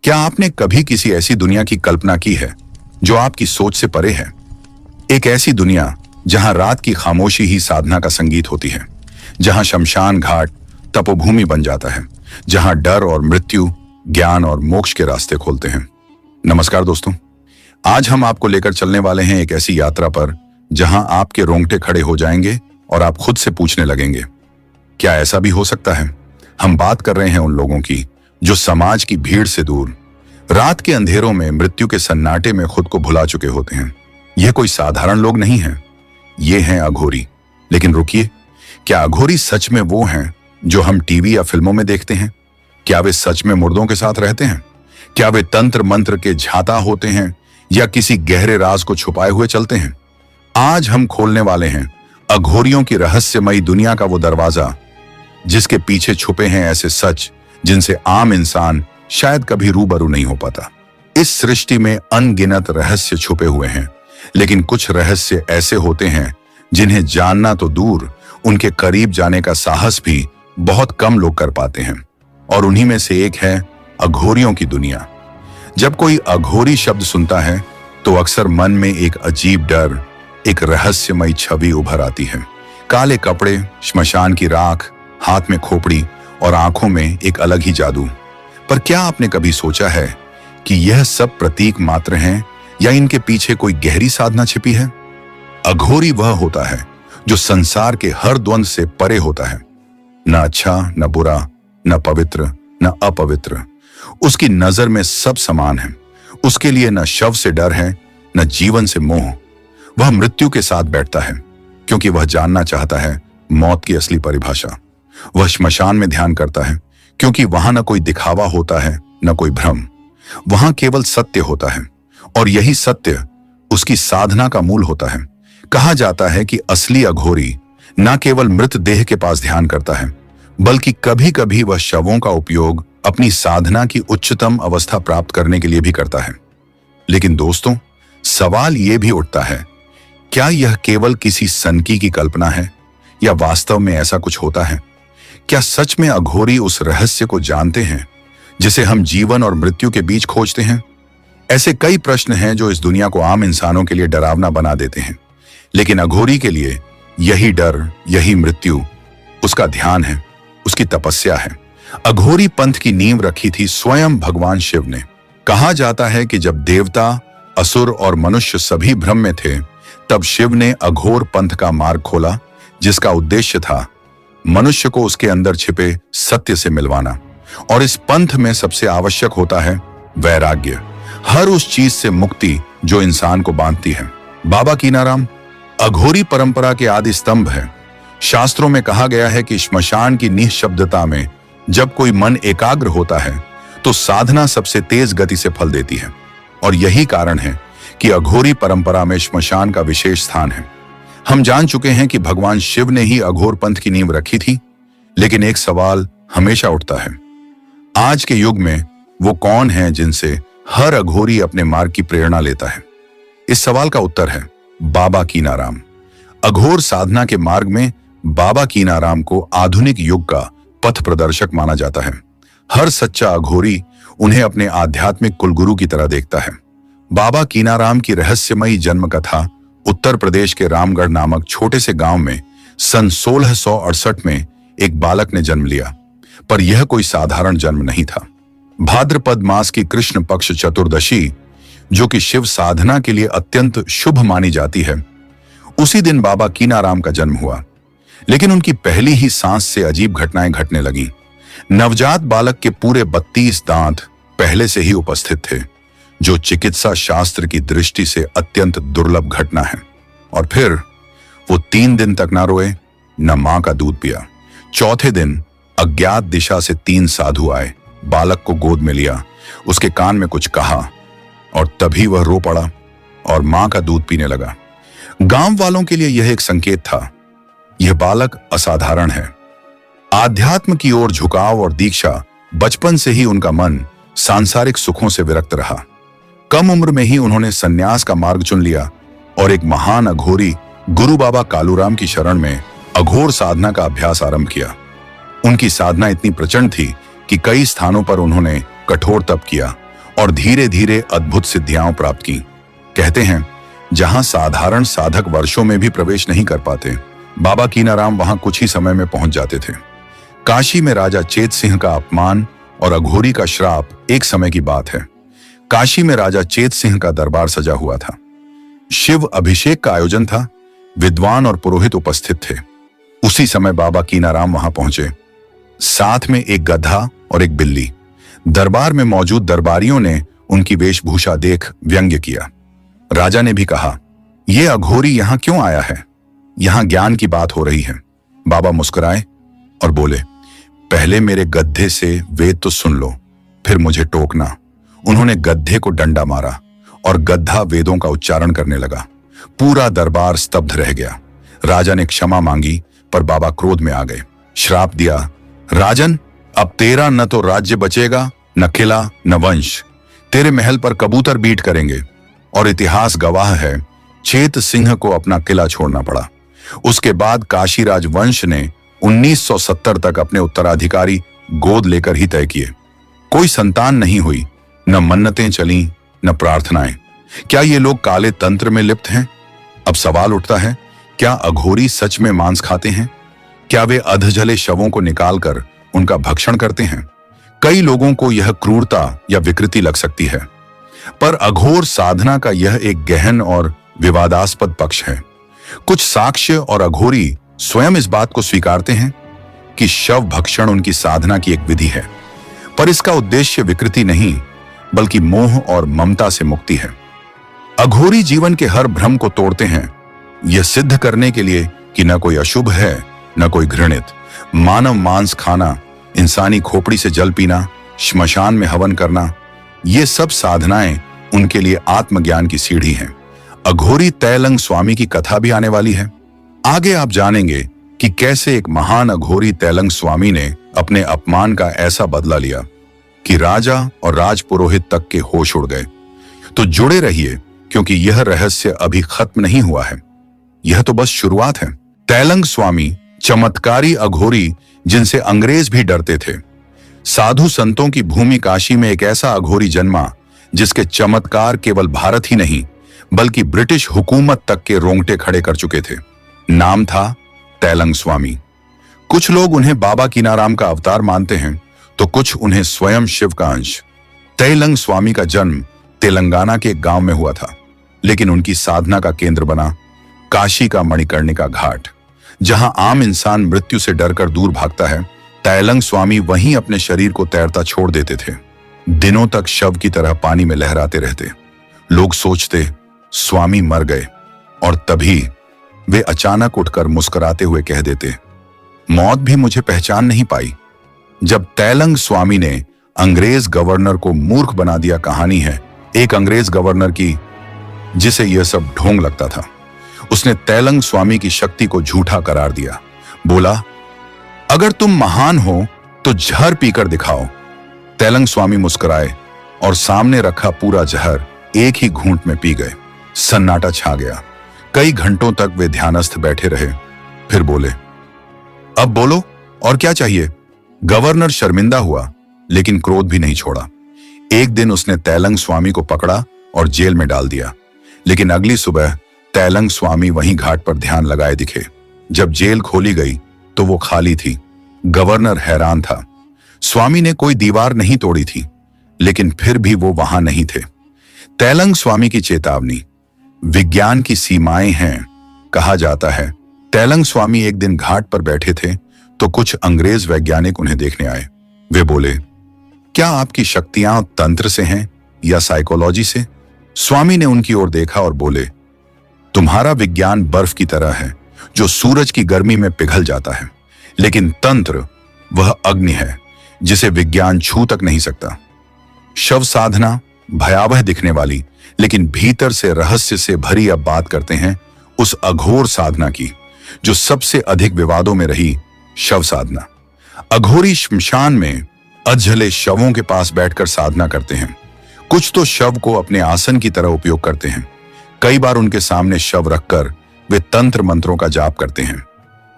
क्या आपने कभी किसी ऐसी दुनिया की कल्पना की है जो आपकी सोच से परे है? एक ऐसी दुनिया जहां रात की खामोशी ही साधना का संगीत होती है, जहां शमशान घाट तपोभूमि बन जाता है, जहां डर और मृत्यु ज्ञान और मोक्ष के रास्ते खोलते हैं। नमस्कार दोस्तों, आज हम आपको लेकर चलने वाले हैं एक ऐसी यात्रा पर जहां आपके रोंगटे खड़े हो जाएंगे और आप खुद से पूछने लगेंगे, क्या ऐसा भी हो सकता है? हम बात कर रहे हैं उन लोगों की जो समाज की भीड़ से दूर रात के अंधेरों में मृत्यु के सन्नाटे में खुद को भुला चुके होते हैं। यह कोई साधारण लोग नहीं हैं, ये हैं अघोरी। लेकिन रुकिए, क्या अघोरी सच में वो हैं जो हम टीवी या फिल्मों में देखते हैं? क्या वे सच में मुर्दों के साथ रहते हैं? क्या वे तंत्र मंत्र के झाता होते हैं या किसी गहरे राज को छुपाए हुए चलते हैं? आज हम खोलने वाले हैं अघोरियों की रहस्यमयी दुनिया का वो दरवाजा जिसके पीछे छुपे हैं ऐसे सच जिनसे आम इंसान शायद कभी रूबरू नहीं हो पाता। इस सृष्टि में अनगिनत रहस्य छुपे हुए हैं, लेकिन कुछ रहस्य ऐसे होते हैं जिन्हें जानना तो दूर, उनके करीब जाने का साहस भी बहुत कम लोग कर पाते हैं। और उन्हीं में से एक है अघोरियों की दुनिया। जब कोई अघोरी शब्द सुनता है तो अक्सर मन में एक अजीब डर, एक रहस्यमयी छवि उभर आती है। काले कपड़े, श्मशान की राख, हाथ में खोपड़ी और आंखों में एक अलग ही जादू। पर क्या आपने कभी सोचा है कि यह सब प्रतीक मात्र हैं या इनके पीछे कोई गहरी साधना छिपी है? अघोरी वह होता है जो संसार के हर द्वंद से परे होता है, न अच्छा न बुरा, न पवित्र न अपवित्र। उसकी नजर में सब समान है। उसके लिए न शव से डर है न जीवन से मोह। वह मृत्यु के साथ बैठता है क्योंकि वह जानना चाहता है मौत की असली परिभाषा। वह श्मशान में ध्यान करता है क्योंकि वहां न कोई दिखावा होता है न कोई भ्रम। वहां केवल सत्य होता है और यही सत्य उसकी साधना का मूल होता है। कहा जाता है कि असली अघोरी न केवल मृत देह के पास ध्यान करता है, बल्कि कभी कभी वह शवों का उपयोग अपनी साधना की उच्चतम अवस्था प्राप्त करने के लिए भी करता है। लेकिन दोस्तों, सवाल यह भी उठता है, क्या यह केवल किसी सनकी की कल्पना है या वास्तव में ऐसा कुछ होता है? क्या सच में अघोरी उस रहस्य को जानते हैं जिसे हम जीवन और मृत्यु के बीच खोजते हैं? ऐसे कई प्रश्न हैं जो इस दुनिया को आम इंसानों के लिए डरावना बना देते हैं, लेकिन अघोरी के लिए यही डर, यही मृत्यु उसका ध्यान है, उसकी तपस्या है। अघोरी पंथ की नींव रखी थी स्वयं भगवान शिव ने। कहा जाता है कि जब देवता, असुर और मनुष्य सभी भ्रम में थे, तब शिव ने अघोर पंथ का मार्ग खोला, जिसका उद्देश्य था मनुष्य को उसके अंदर छिपे सत्य से मिलवाना। और इस पंथ में सबसे आवश्यक होता है वैराग्य, हर उस चीज से मुक्ति जो इंसान को बांधती है। बाबा कीनाराम अघोरी परंपरा के आदि स्तंभ है। शास्त्रों में कहा गया है कि श्मशान की निःशब्दता में जब कोई मन एकाग्र होता है तो साधना सबसे तेज गति से फल देती है। और यही कारण है कि अघोरी परंपरा में श्मशान का विशेष स्थान है। हम जान चुके हैं कि भगवान शिव ने ही अघोर पंथ की नींव रखी थी, लेकिन एक सवाल हमेशा उठता है, आज के युग में वो कौन है जिनसे हर अघोरी अपने मार्ग की प्रेरणा लेता है? इस सवाल का उत्तर है बाबा कीनाराम। अघोर साधना के मार्ग में बाबा कीनाराम को आधुनिक युग का पथ प्रदर्शक माना जाता है। हर सच्चा अघोरी उन्हें अपने आध्यात्मिक कुलगुरु की तरह देखता है। बाबा कीनाराम की रहस्यमयी जन्म कथा उत्तर प्रदेश के रामगढ़ नामक छोटे से गांव में सन 1668 में एक बालक ने जन्म लिया। पर यह कोई साधारण जन्म नहीं था। भाद्रपद मास की कृष्ण पक्ष चतुर्दशी, जो कि शिव साधना के लिए अत्यंत शुभ मानी जाती है, उसी दिन बाबा कीनाराम का जन्म हुआ। लेकिन उनकी पहली ही सांस से अजीब घटनाएं घटने लगीं। नवजात बालक के पूरे 32 दांत पहले से ही उपस्थित थे, जो चिकित्सा शास्त्र की दृष्टि से अत्यंत दुर्लभ घटना है। और फिर वो 3 दिन तक ना रोए, न मां का दूध पिया। चौथे दिन अज्ञात दिशा से 3 साधु आए, बालक को गोद में लिया, उसके कान में कुछ कहा और तभी वह रो पड़ा और मां का दूध पीने लगा। गांव वालों के लिए यह एक संकेत था, यह बालक असाधारण है। आध्यात्म की ओर झुकाव और दीक्षा, बचपन से ही उनका मन सांसारिक सुखों से विरक्त रहा। कम उम्र में ही उन्होंने सन्यास का मार्ग चुन लिया और एक महान अघोरी गुरु बाबा कालूराम की शरण में अघोर साधना का अभ्यास आरंभ किया। उनकी साधना इतनी प्रचंड थी कि कई स्थानों पर उन्होंने कठोर तप किया और धीरे धीरे अद्भुत सिद्धियां प्राप्त की। कहते हैं जहां साधारण साधक वर्षों में भी प्रवेश नहीं कर पाते, बाबा कीनाराम वहां कुछ ही समय में पहुंच जाते थे। काशी में राजा चेत सिंह का अपमान और अघोरी का श्राप एक समय की बात है। काशी में राजा चेत सिंह का दरबार सजा हुआ था। शिव अभिषेक का आयोजन था। विद्वान और पुरोहित उपस्थित थे। उसी समय बाबा कीनाराम वहां पहुंचे, साथ में एक गधा और एक बिल्ली। दरबार में मौजूद दरबारियों ने उनकी वेशभूषा देख व्यंग्य किया। राजा ने भी कहा, यह अघोरी यहां क्यों आया है? यहां ज्ञान की बात हो रही है। बाबा मुस्कुराए और बोले, पहले मेरे गड्ढे से वेद तो सुन लो, फिर मुझे टोकना। उन्होंने गड्ढे को डंडा मारा और गड्ढा वेदों का उच्चारण करने लगा। पूरा दरबार स्तब्ध रह गया। राजा ने क्षमा मांगी, पर बाबा क्रोध में आ गए। श्राप दिया, राजन, अब तेरा न तो राज्य बचेगा, न किला, न वंश। तेरे महल पर कबूतर बीट करेंगे। और इतिहास गवाह है, चेत सिंह को अपना किला छोड़ना पड़ा। उसके बाद काशीराज वंश ने 1970 तक अपने उत्तराधिकारी गोद लेकर ही तय किए। कोई संतान नहीं हुई, न मन्नतें चली, न प्रार्थनाएं। क्या ये लोग काले तंत्र में लिप्त हैं? अब सवाल उठता है, क्या अघोरी सच में मांस खाते हैं? क्या वे अधजले शवों को निकालकर उनका भक्षण करते हैं? कई लोगों को यह क्रूरता या विकृति लग सकती है, पर अघोर साधना का यह एक गहन और विवादास्पद पक्ष है। कुछ साक्ष्य और अघोरी स्वयं इस बात को स्वीकारते हैं कि शव भक्षण उनकी साधना की एक विधि है, पर इसका उद्देश्य विकृति नहीं, बल्कि मोह और ममता से मुक्ति है। अघोरी जीवन के हर भ्रम को तोड़ते हैं, यह सिद्ध करने के लिए कि न कोई अशुभ है, न कोई घृणित। मानव मांस खाना, इंसानी खोपड़ी से जल पीना, श्मशान में हवन करना, ये सब साधनाएं उनके लिए आत्मज्ञान की सीढ़ी हैं। अघोरी तैलंग स्वामी की कथा भी आने वाली है। आगे आप जानेंगे कि कैसे एक महान अघोरी तैलंग स्वामी ने अपने अपमान का ऐसा बदला लिया कि राजा और राजपुरोहित तक के होश उड़ गए। तो जुड़े रहिए, क्योंकि यह रहस्य अभी खत्म नहीं हुआ है। यह तो बस शुरुआत है। तैलंग स्वामी चमत्कारी अघोरी जिनसे अंग्रेज भी डरते थे। साधु संतों की भूमि काशी में एक ऐसा अघोरी जन्मा जिसके चमत्कार केवल भारत ही नहीं, बल्कि ब्रिटिश हुकूमत तक के रोंगटे खड़े कर चुके थे। नाम था तैलंग स्वामी। कुछ लोग उन्हें बाबा कीनाराम का अवतार मानते हैं, तो कुछ उन्हें स्वयं शिव का अंश। तैलंग स्वामी का जन्म तेलंगाना के एक गांव में हुआ था, लेकिन उनकी साधना का केंद्र बना काशी का मणिकर्णिका घाट। जहां आम इंसान मृत्यु से डरकर दूर भागता है, तैलंग स्वामी वहीं अपने शरीर को तैरता छोड़ देते थे। दिनों तक शव की तरह पानी में लहराते रहते। लोग सोचते स्वामी मर गए, और तभी वे अचानक उठकर मुस्कुराते हुए कह देते, मौत भी मुझे पहचान नहीं पाई। जब तैलंग स्वामी ने अंग्रेज गवर्नर को मूर्ख बना दिया, कहानी है एक अंग्रेज गवर्नर की जिसे यह सब ढोंग लगता था। उसने तैलंग स्वामी की शक्ति को झूठा करार दिया। बोला, अगर तुम महान हो तो जहर पीकर दिखाओ। तैलंग स्वामी मुस्कुराए और सामने रखा पूरा जहर एक ही घूंट में पी गए। सन्नाटा छा गया। कई घंटों तक वे ध्यानस्थ बैठे रहे। फिर बोले, अब बोलो, और क्या चाहिए? गवर्नर शर्मिंदा हुआ, लेकिन क्रोध भी नहीं छोड़ा। एक दिन उसने तैलंग स्वामी को पकड़ा और जेल में डाल दिया। लेकिन अगली सुबह तैलंग स्वामी वहीं घाट पर ध्यान लगाए दिखे। जब जेल खोली गई तो वो खाली थी। गवर्नर हैरान था। स्वामी ने कोई दीवार नहीं तोड़ी थी, लेकिन फिर भी वो वहां नहीं थे। तैलंग स्वामी की चेतावनी। विज्ञान की सीमाएं हैं, कहा जाता है। तैलंग स्वामी एक दिन घाट पर बैठे थे तो कुछ अंग्रेज वैज्ञानिक उन्हें देखने आए। वे बोले, क्या आपकी शक्तियां तंत्र से हैं या साइकोलॉजी से? स्वामी ने उनकी ओर देखा और बोले, तुम्हारा विज्ञान बर्फ की तरह है जो सूरज की गर्मी में पिघल जाता है, लेकिन तंत्र वह अग्नि है जिसे विज्ञान छू तक नहीं सकता। शव साधना भयावह दिखने वाली, लेकिन भीतर से रहस्य से भरी अब बात करते हैं उस अघोर साधना की जो सबसे अधिक विवादों में रही, शव साधना। अघोरी श्मशान में अधजले शवों के पास बैठकर साधना करते हैं। कुछ तो शव को अपने आसन की तरह उपयोग करते हैं। कई बार उनके सामने शव रखकर वे तंत्र मंत्रों का जाप करते हैं।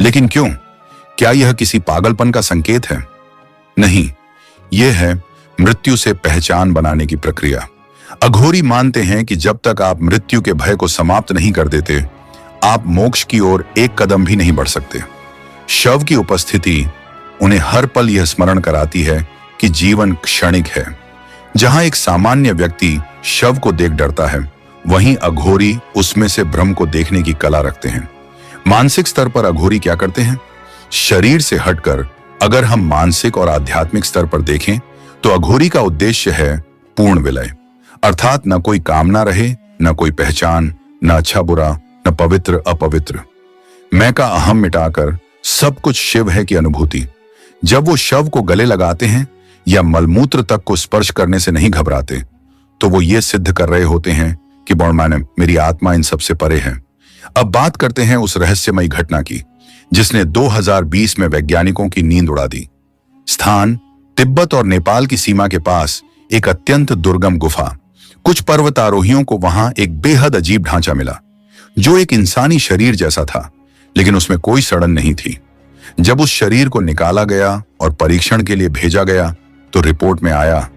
लेकिन क्यों? क्या यह किसी पागलपन का संकेत है? नहीं, यह है मृत्यु से पहचान बनाने की प्रक्रिया। अघोरी मानते हैं कि जब तक आप मृत्यु के भय को समाप्त नहीं कर देते, आप मोक्ष की ओर एक कदम भी नहीं बढ़ सकते। शव की उपस्थिति उन्हें हर पल यह स्मरण कराती है कि जीवन क्षणिक है। जहां एक सामान्य व्यक्ति शव को देख डरता है, वहीं अघोरी उसमें से ब्रह्म को देखने की कला रखते हैं। मानसिक स्तर पर अघोरी क्या करते हैं? शरीर से हटकर अगर हम मानसिक और आध्यात्मिक स्तर पर देखें तो अघोरी का उद्देश्य है पूर्ण विलय, अर्थात न कोई कामना रहे, न कोई पहचान, न अच्छा बुरा, न पवित्र अपवित्र। मैं का अहम मिटाकर सब कुछ शिव है की अनुभूति। जब वो शव को गले लगाते हैं या मलमूत्र तक को स्पर्श करने से नहीं घबराते, तो वो ये सिद्ध कर रहे होते हैं कि मेरी आत्मा इन सबसे परे है। अब बात करते हैं उस रहस्यमयी घटना की जिसने 2020 में वैज्ञानिकों की नींद उड़ा दी। स्थान तिब्बत और नेपाल की सीमा के पास एक अत्यंत दुर्गम गुफा। कुछ पर्वतारोहियों को वहां एक बेहद अजीब ढांचा मिला जो एक इंसानी शरीर जैसा था, लेकिन उसमें कोई सड़न नहीं थी। जब उस शरीर को निकाला गया और परीक्षण के लिए भेजा गया तो रिपोर्ट में आया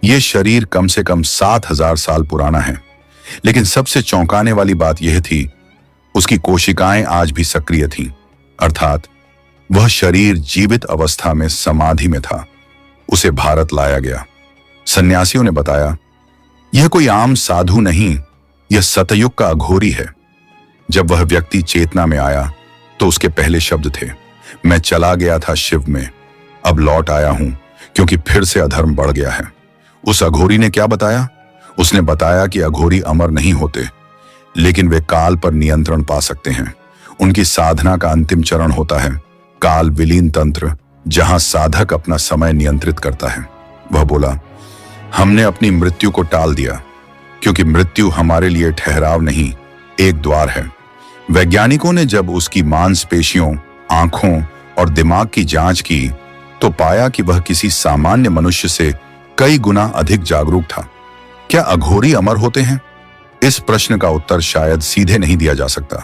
यह शरीर कम से कम 7000 साल पुराना है। लेकिन सबसे चौंकाने वाली बात यह थी, उसकी कोशिकाएं आज भी सक्रिय थीं, अर्थात वह शरीर जीवित अवस्था में समाधि में था। उसे भारत लाया गया। सन्यासियों ने बताया यह कोई आम साधु नहीं, यह सतयुग का अघोरी है। जब वह व्यक्ति चेतना में आया तो उसके पहले शब्द थे, मैं चला गया था शिव में, अब लौट आया हूं क्योंकि फिर से अधर्म बढ़ गया है। उस अघोरी ने क्या बताया? उसने बताया कि अघोरी अमर नहीं होते, लेकिन वे काल पर नियंत्रण पा सकते हैं। उनकी साधना का अंतिम चरण होता है काल विलीन तंत्र, जहां साधक अपना समय नियंत्रित करता है। वह बोला, हमने अपनी मृत्यु को टाल दिया क्योंकि मृत्यु हमारे लिए ठहराव नहीं, एक द्वार है। वैज्ञानिकों ने जब उसकी मांसपेशियों, आंखों और दिमाग की जांच की तो पाया कि वह किसी सामान्य मनुष्य से कई गुना अधिक जागरूक था। क्या अघोरी अमर होते हैं? इस प्रश्न का उत्तर शायद सीधे नहीं दिया जा सकता।